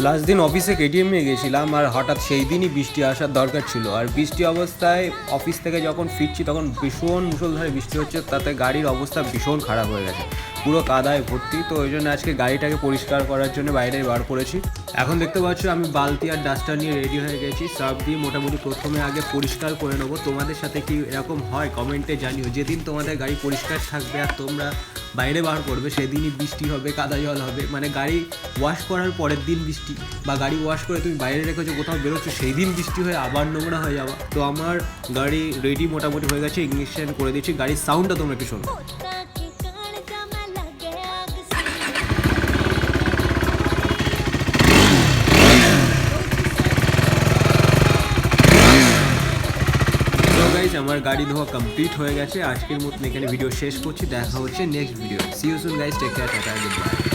Last দিন অফিসে KTM নিয়ে গেছিলাম আর হঠাৎ সেই দিনই বৃষ্টি আসার দরকার ছিল, আর বৃষ্টি অবস্থায় অফিস থেকে যখন ফিরছি তখন ভীষণ মুষলধারে বৃষ্টি হচ্ছে, তাতে গাড়ির অবস্থা ভীষণ খারাপ হয়ে গেছে, পুরো কাদায় ভর্তি। তো ওই জন্য আজকে গাড়িটাকে পরিষ্কার করার জন্য বাইরে বার করেছি। এখন দেখতে পাচ্ছ আমি বালতি আর ডাস্টার নিয়ে রেডি হয়ে গেছি। সার্ফ দিয়ে মোটামুটি প্রথমে আগে পরিষ্কার করে নেবো। তোমাদের সাথে কি এরকম হয় কমেন্টে জানিও। যেদিন তোমাদের গাড়ি পরিষ্কার থাকবে আর তোমরা বাইরে বার করবে সেদিনই বৃষ্টি হবে, কাদা জল হবে, মানে গাড়ি ওয়াশ করার পরের দিন বৃষ্টি, বা গাড়ি ওয়াশ করে তুমি বাইরে রেখেছো কোথাও বেরোচ্ছো সেই দিন বৃষ্টি হয়ে আবার নোংরা হয়ে যাওয়া। তো আমার গাড়ি রেডি মোটামুটি হয়ে গেছে, ইগনিশন করে দিচ্ছি। গাড়ির সাউন্ডটা তোমরা একটু শোনো। আমার গাড়ি ধোয়া কমপ্লিট হয়ে গেছে। আজকের মতন এখানে ভিডিও শেষ করছি, দেখা হচ্ছে next video. See you soon guys, take care, tata, good by.